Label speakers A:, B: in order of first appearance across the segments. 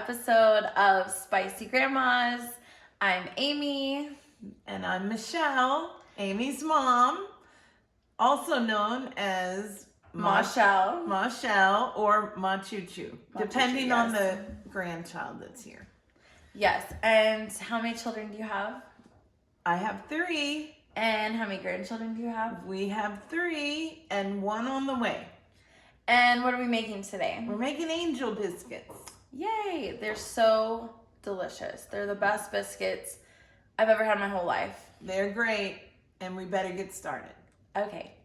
A: episode of Spicy Grandmas. I'm Amy.
B: And I'm Machelle, Amy's mom, also known as
A: Mawchelle.
B: Mawchelle or Machuchu, depending
A: yes.
B: on the grandchild that's here.
A: Yes, and how many children do you have?
B: I have 3.
A: And how many grandchildren do you have?
B: We have 3 and 1 on the way.
A: And what are we making today?
B: We're making angel biscuits.
A: Yay! They're so delicious. They're the best biscuits I've ever had in my whole life.
B: They're great, and we better get started.
A: Okay.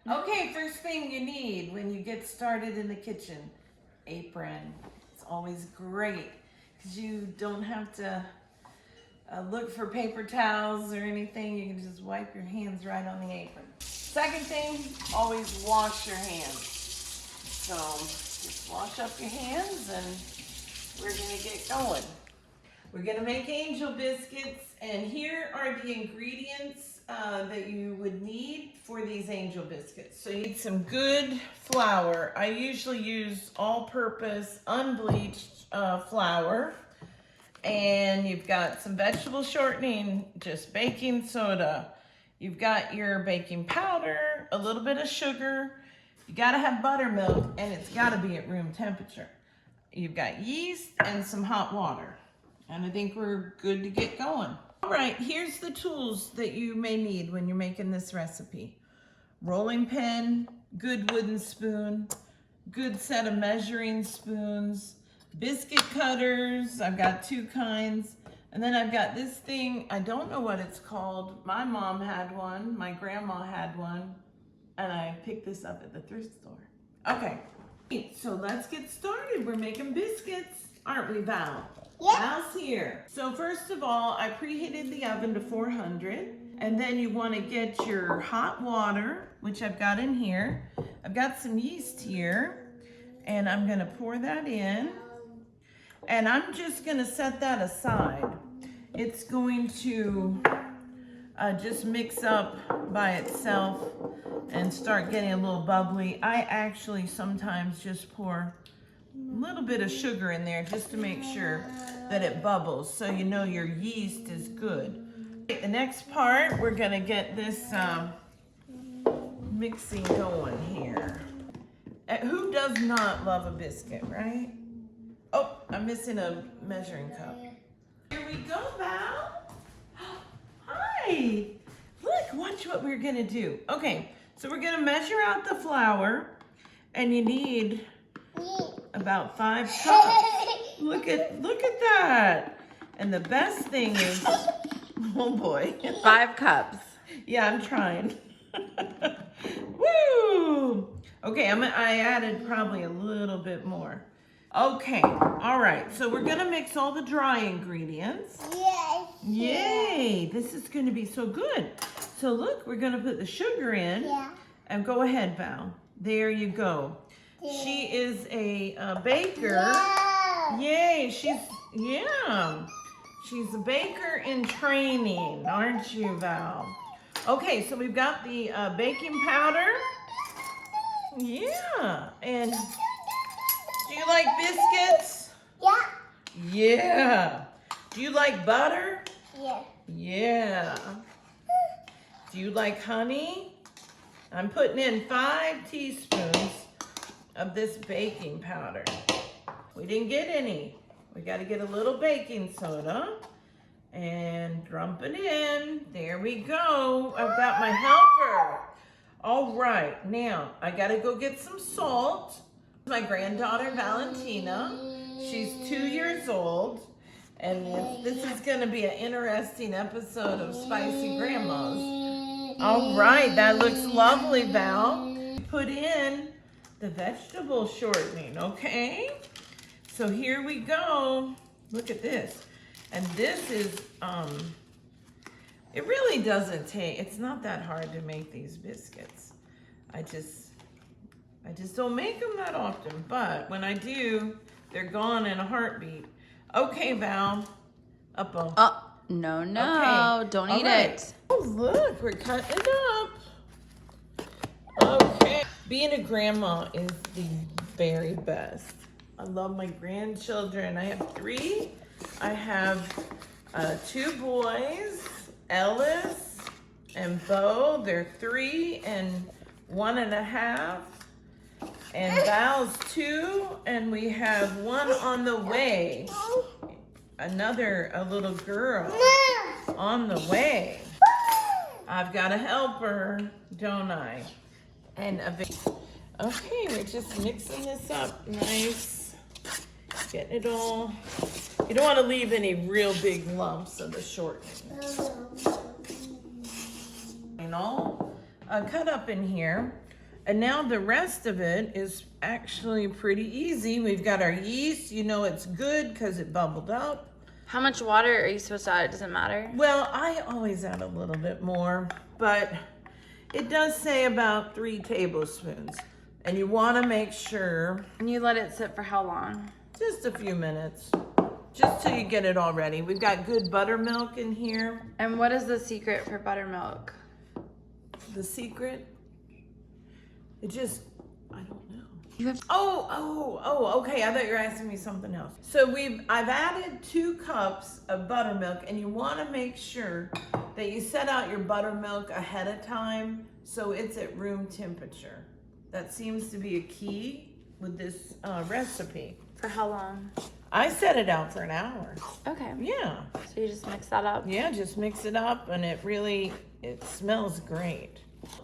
B: Okay, first thing you need when you get started in the kitchen, apron. It's always great because you don't have to look for paper towels or anything. You can just wipe your hands right on the apron. Second thing, always wash your hands. So just wash up your hands and we're gonna get going. We're gonna make angel biscuits, and here are the ingredients that you would need for these angel biscuits. So you need some good flour. I usually use all-purpose, unbleached flour. And you've got some vegetable shortening, just baking soda. You've got your baking powder, a little bit of sugar. You gotta have buttermilk, and it's gotta be at room temperature. You've got yeast and some hot water. And I think we're good to get going. All right, here's the tools that you may need when you're making this recipe. Rolling pin, good wooden spoon, good set of measuring spoons, biscuit cutters. I've got 2 kinds. And then I've got this thing, I don't know what it's called. My mom had one, my grandma had one, and I picked this up at the thrift store. Okay, so let's get started. We're making biscuits, aren't we, Val?
C: Yeah.
B: Val's here. So first of all, I preheated the oven to 400, and then you want to get your hot water, which I've got in here. I've got some yeast here, and I'm gonna pour that in. And I'm just gonna set that aside. It's going to just mix up by itself and start getting a little bubbly. I actually sometimes just pour a little bit of sugar in there just to make sure that it bubbles, so you know your yeast is good. The next part, we're gonna get this mixing going here. Who does not love a biscuit, right? Oh, I'm missing a measuring cup. Here we go, Val. Hi. Look, watch what we're gonna do. Okay, so we're gonna measure out the flour, and you need about 5 cups. Look at that. And the best thing is, oh boy.
A: 5 cups.
B: Yeah, I'm trying. Woo! Okay, I added probably a little bit more. Okay, all right, so we're gonna mix all the dry ingredients.
C: Yes.
B: Yay, this is gonna be so good. So look, we're gonna put the sugar in.
C: Yeah.
B: And go ahead, Val. There you go.
C: Yeah.
B: She is a baker.
C: Yeah.
B: Yay, she's a baker in training, aren't you, Val? Okay, so we've got the baking powder. Yeah, and do you like biscuits?
C: Yeah.
B: Yeah. Do you like butter?
C: Yeah.
B: Yeah. Do you like honey? I'm putting in 5 teaspoons of this baking powder. We didn't get any. We got to get a little baking soda and dump it in. There we go. I've got my helper. All right, now I got to go get some salt. My granddaughter Valentina, she's 2 years old, and this is going to be an interesting episode of Spicy Grandmas. All right, that looks lovely, Val. Put in the vegetable shortening, okay? So here we go. Look at this. And this is, it really doesn't take, it's not that hard to make these biscuits. I just don't make them that often, but when I do, they're gone in a heartbeat. Okay, Val. Uh-oh.
A: Oh, no,
B: Okay.
A: don't
B: All
A: eat
B: right.
A: it.
B: Oh, look, we're cutting it up. Okay. Being a grandma is the very best. I love my grandchildren. I have 3. I have 2 boys, Ellis and Bo. They're 3 and 1.5. And Val's 2, and we have 1 on the way. A little girl on the way. I've got to help her, don't I? And okay, we're just mixing this up nice. Getting it all. You don't want to leave any real big lumps of the shortening. And all cut up in here. And now the rest of it is actually pretty easy. We've got our yeast. You know it's good because it bubbled up.
A: How much water are you supposed to add? Does it matter?
B: Well, I always add a little bit more, but it does say about 3 tablespoons. And you want to make sure.
A: And you let it sit for how long?
B: Just a few minutes. Just till you get it all ready. We've got good buttermilk in here.
A: And what is the secret for buttermilk?
B: The secret? It just, I don't know.
A: You have
B: Okay. I thought you were asking me something else. So I've added 2 cups of buttermilk, and you want to make sure that you set out your buttermilk ahead of time so it's at room temperature. That seems to be a key with this recipe.
A: For how long?
B: I set it out for an hour.
A: Okay.
B: Yeah.
A: So you just mix that up?
B: Yeah, just mix it up, and it smells great.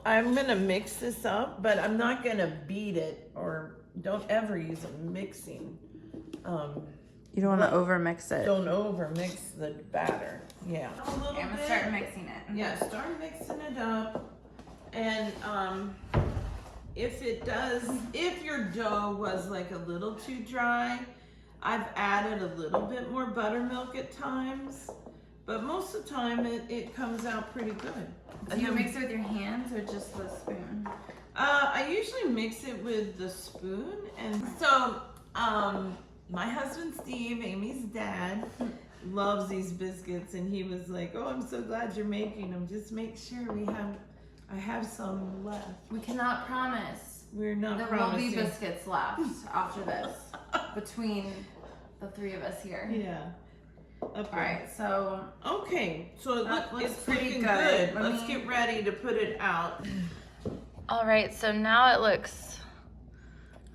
B: I'm gonna mix this up, but I'm not gonna beat it, or don't ever use a mixing.
A: You don't want to over mix it.
B: Don't over mix the batter. Yeah.
A: I'm gonna start mixing it.
B: Yeah, start mixing it up. And if your dough was like a little too dry, I've added a little bit more buttermilk at times, but most of the time it comes out pretty good.
A: Do you mix it with your hands or just the spoon?
B: I usually mix it with the spoon. And so my husband Steve, Amy's dad, loves these biscuits, and he was like, "Oh, I'm so glad you're making them. Just make sure I have some left."
A: We cannot promise.
B: We're not
A: There
B: promising.
A: will be biscuits left after this, between the 3 of us here.
B: Yeah. Okay.
A: All right, so
B: Okay, so
A: looks
B: it's
A: pretty
B: looking
A: good.
B: good. Let's get ready to put it out.
A: all right, so now it looks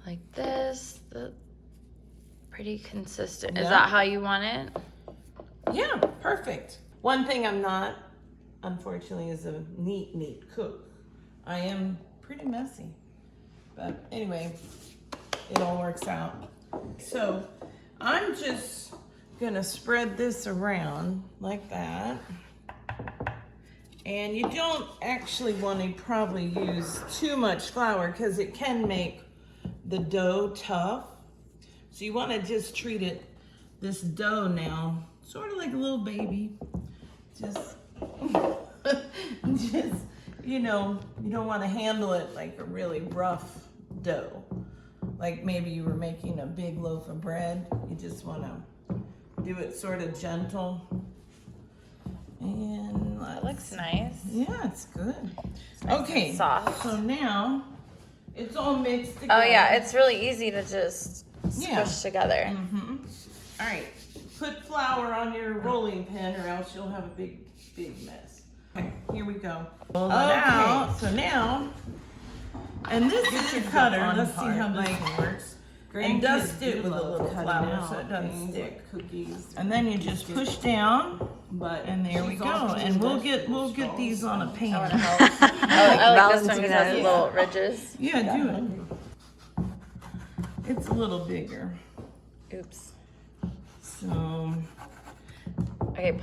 A: like this. Pretty consistent. Is
B: Yeah.
A: that how you want it?
B: Yeah, perfect. One thing I'm not, unfortunately, is a neat cook. I am pretty messy. But anyway, it all works out. So I'm just gonna spread this around like that. And you don't actually want to probably use too much flour because it can make the dough tough. So you want to just treat this dough now, sort of like a little baby. Just, you don't want to handle it like a really rough dough. Like maybe you were making a big loaf of bread. You just want to do it sort of gentle. And
A: That looks nice.
B: yeah, it's good.
A: nice
B: Okay,
A: and soft.
B: so now it's all mixed together.
A: Oh yeah, it's really easy to just
B: Yeah.
A: squish together.
B: Mm-hmm. All right, put flour on your rolling pin or else you'll have a big mess. Okay, here we go. Roll it out. So now, and this is your cutter. Let's see how this works. And dust it with a little flour so it doesn't stick.
C: Cookies.
B: And then you just push down, and there we go. And we'll get these on a pan.
A: I like this one because it has little ridges.
B: Yeah, do it. It's a little bigger.
A: Oops.
B: So
A: Okay.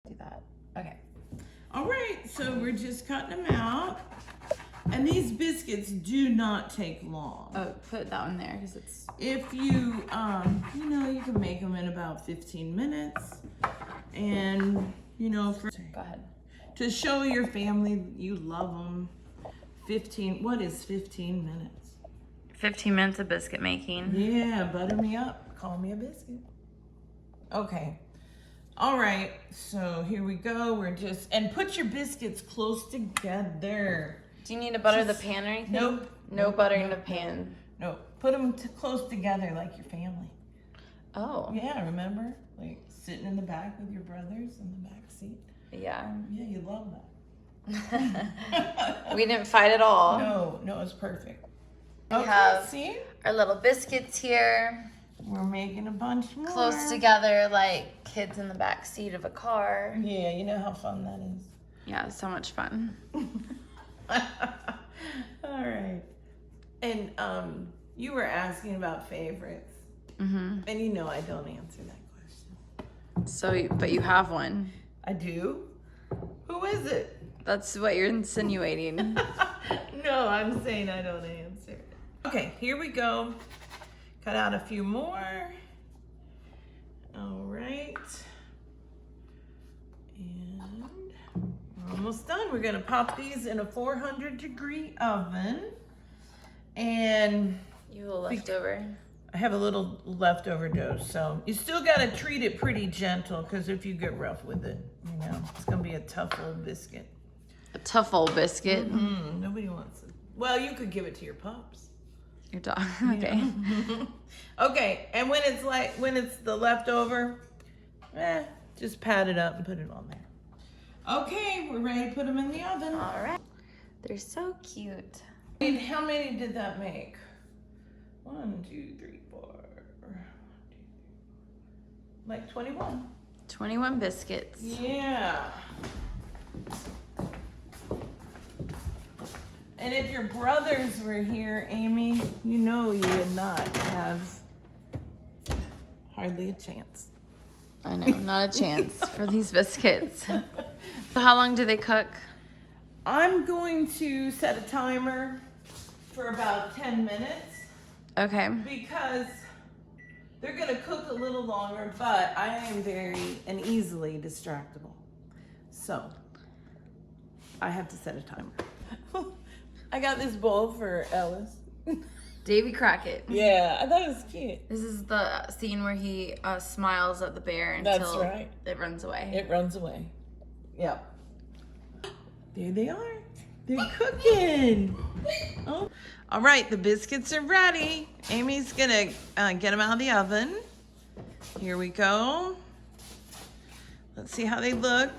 A: Do that. Okay.
B: all right, so we're just cutting them out. And these biscuits do not take long.
A: Oh, put that one there because it's.
B: If you, you can make them in about 15 minutes. And,
A: Go ahead.
B: to show your family you love them, what is 15 minutes?
A: 15 minutes of biscuit making.
B: Yeah, butter me up. Call me a biscuit. Okay. All right. So here we go. And put your biscuits close together.
A: Do you need to butter the pan or anything?
B: Nope.
A: No buttering the pan.
B: Nope. Put them close together like your family.
A: Oh.
B: Yeah, remember? Like sitting in the back with your brothers in the back seat.
A: Yeah.
B: Yeah, you love that.
A: We didn't fight at all.
B: No, it's perfect.
A: We
B: Okay,
A: have
B: see?
A: our little biscuits here.
B: We're making a bunch more.
A: Close together like kids in the back seat of a car.
B: Yeah, you know how fun that is.
A: Yeah, so much fun.
B: All right. And you were asking about favorites.
A: Mm-hmm.
B: And you know I don't answer that question.
A: So, but you have one.
B: I do? Who is it?
A: That's what you're insinuating.
B: No, I'm saying I don't answer. Okay, here we go. Cut out a few more. All right. And we're almost done. We're gonna pop these in a 400-degree oven. And
A: You will leftover.
B: I have a little leftover dough, so you still gotta treat it pretty gentle, because if you get rough with it, you know, it's gonna be a tough old biscuit.
A: A tough old biscuit.
B: Nobody wants it. Well, you could give it to your pups.
A: Your dog. Okay.
B: Okay, and when it's the leftover, just pat it up and put it on there. Okay, we're ready to put them in the oven.
A: All right. They're so cute.
B: And how many did that make? 1, 2, 3, 4. Like 21.
A: 21 biscuits.
B: Yeah. And if your brothers were here, Amy, you know you would not have hardly a chance.
A: I know, not a chance for these biscuits. So how long do they cook?
B: I'm going to set a timer for about 10 minutes
A: Okay.
B: because they're going to cook a little longer, but I am very and easily distractible. So I have to set a timer. I got this bowl for Ellis.
A: Davy Crockett.
B: Yeah, I thought it was cute.
A: This is the scene where he smiles at the bear until it runs away.
B: It runs away. Yep. There they are. They're cooking. Oh. All right, the biscuits are ready. Amy's gonna get them out of the oven. Here we go. Let's see how they look.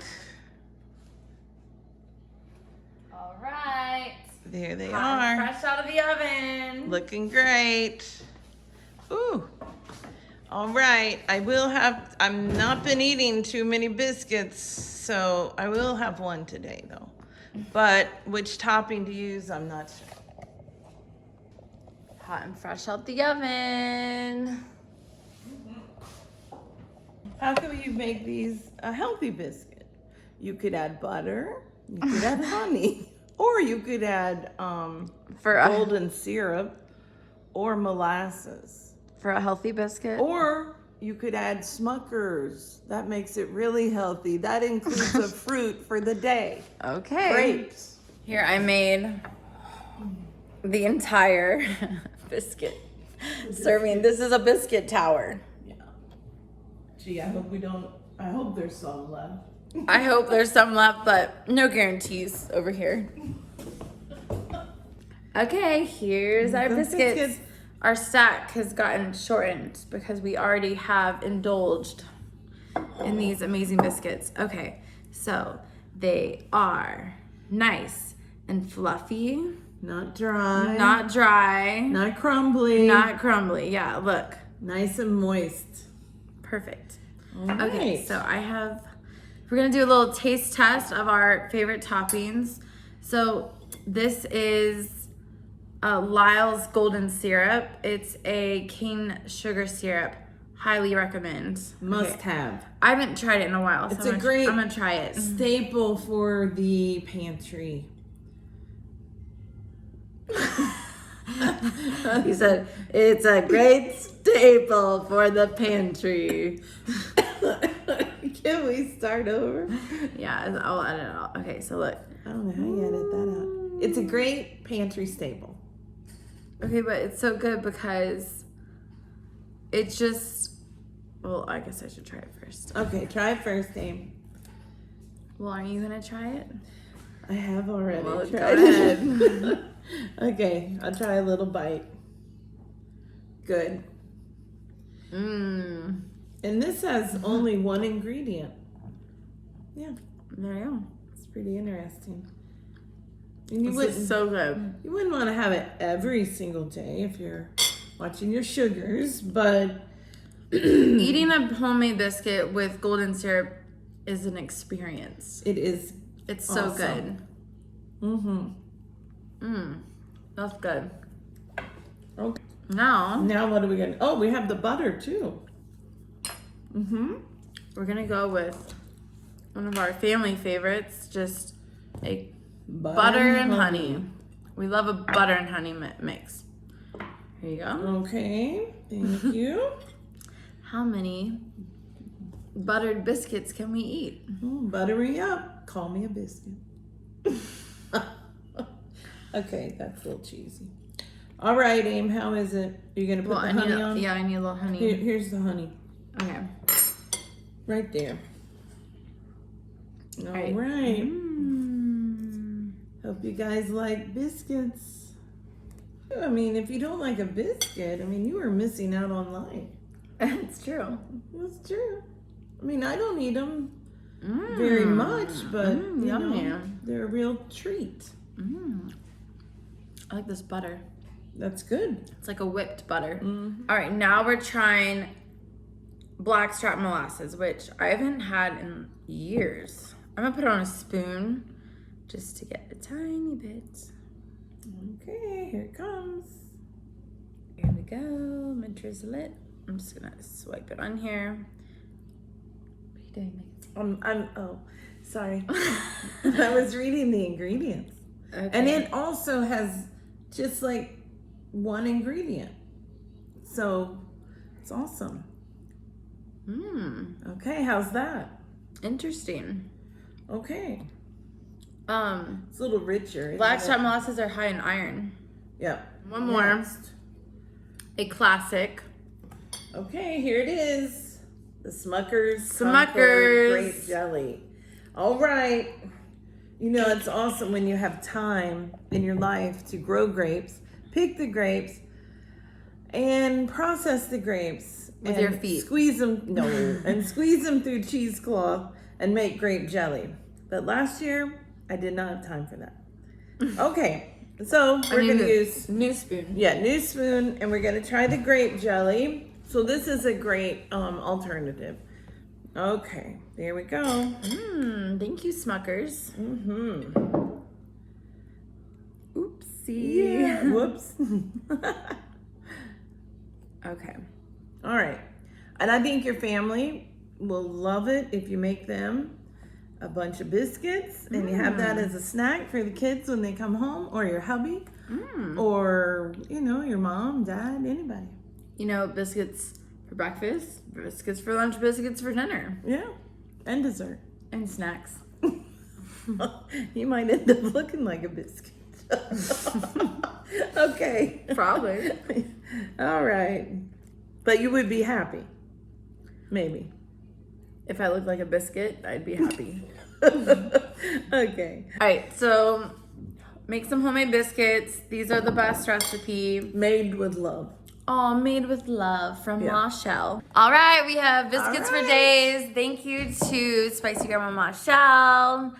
A: All right.
B: There they
A: Hot and
B: are.
A: fresh out of the oven.
B: Looking great. Ooh. All right, I've not been eating too many biscuits, so I will have one today though. But which topping to use, I'm not sure.
A: Hot and fresh out the oven.
B: How can you make these a healthy biscuit? You could add butter, you could add honey, or you could add golden syrup or molasses.
A: For a healthy biscuit?
B: Or you could add Smuckers. That makes it really healthy. That includes a fruit for the day.
A: Okay.
B: Grapes.
A: Here, I made the entire biscuit serving. This is a biscuit tower.
B: Yeah. Gee, I hope there's some left.
A: I hope there's some left, but no guarantees over here. Okay, here's our biscuits. Our stack has gotten shortened because we already have indulged in these amazing biscuits. Okay, so they are nice and fluffy.
B: Not dry.
A: Not dry.
B: Not crumbly.
A: Not crumbly. Yeah, look.
B: Nice and moist.
A: Perfect.
B: All
A: Okay,
B: right.
A: so we're gonna do a little taste test of our favorite toppings. So this is Lyle's golden syrup. It's a cane sugar syrup. Highly recommend.
B: Must have.
A: I haven't tried it in a while. So
B: It's a great
A: I'm gonna try it.
B: staple for the pantry.
A: He said, it's a great staple for the pantry.
B: Can we start over?
A: Yeah, I'll edit it all. Okay, so look.
B: I don't know how you edit that out. It's a great pantry staple.
A: Okay, but it's so good because it's just, well, I guess I should try it first.
B: Okay, try it first, Dame.
A: Well, are you going to try it?
B: I have already
A: Well,
B: tried.
A: go ahead.
B: Okay, I'll try a little bite. Good.
A: Mmm.
B: And this has only one ingredient. Yeah,
A: There you go.
B: it's pretty interesting. And you
A: This is so good.
B: You wouldn't want to have it every single day if you're watching your sugars, but
A: Eating a homemade biscuit with golden syrup is an experience.
B: it is.
A: It's so
B: awesome.
A: good. That's good.
B: Okay.
A: Now
B: What are we gonna? Oh, we have the butter too.
A: we're gonna go with one of our family favorites, just a butter and honey. We love a butter and honey mix. Here you go.
B: Okay, thank you.
A: How many buttered biscuits can we eat?
B: Buttery up. Call me a biscuit. Okay, that's a little cheesy. All right, Aim, how is it? Are you gonna put the honey on?
A: Yeah, I need a little honey.
B: Here's the honey.
A: Okay.
B: Right there. All
A: right.
B: right. Hope you guys like biscuits. I mean, if you don't like a biscuit, I mean, you are missing out on life.
A: It's true.
B: That's true. I mean, I don't eat them very much, but you
A: yummy.
B: know, they're a real treat.
A: I like this butter.
B: That's good.
A: It's like a whipped butter. All right, now we're trying blackstrap molasses, which I haven't had in years. I'm gonna put it on a spoon just to get a tiny bit.
B: Okay, here it comes.
A: Here we go. I'm gonna drizzle it. I'm just gonna swipe it on here. What are you doing, Megan?
B: Oh, sorry. I was reading the ingredients.
A: Okay.
B: And it also has just like one ingredient. So it's awesome. Okay, how's that?
A: Interesting.
B: Okay. It's a little richer.
A: Blackstrap molasses are high in iron.
B: Yeah.
A: One more.
B: Next.
A: A classic.
B: Okay, here it is. The Smucker's
A: Smucker's
B: grape jelly. All right. You know, it's awesome when you have time in your life to grow grapes, pick the grapes, and process the grapes.
A: With your feet.
B: Squeeze them, and squeeze them through cheesecloth and make grape jelly. But last year, I did not have time for that. Okay, so we're going to use...
A: New spoon.
B: Yeah, new spoon, and we're going to try the grape jelly. So this is a great alternative. Okay, there we go.
A: Thank you, Smuckers. Oopsie.
B: Yeah, whoops.
A: Okay.
B: All right. And I think your family will love it if you make them a bunch of biscuits and you have that as a snack for the kids when they come home, or your hubby, or, you know, your mom, dad, anybody.
A: You know, biscuits for breakfast, biscuits for lunch, biscuits for dinner.
B: Yeah, and dessert.
A: And snacks.
B: You might end up looking like a biscuit. Okay.
A: Probably.
B: All right. But you would be happy. Maybe.
A: If I looked like a biscuit, I'd be happy.
B: Okay.
A: All right, so make some homemade biscuits. These are the best recipe.
B: Made with love.
A: Oh, made with love from Machelle. All right, we have biscuits for days. Thank you to Spicy Grandma Machelle.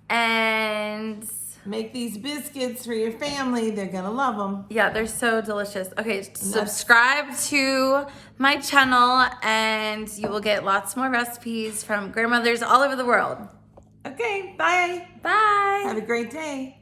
A: And
B: make these biscuits for your family. They're going to love them.
A: yeah, they're so delicious. Okay, subscribe to my channel and you will get lots more recipes from grandmothers all over the world.
B: Okay, bye.
A: Bye.
B: Have a great day.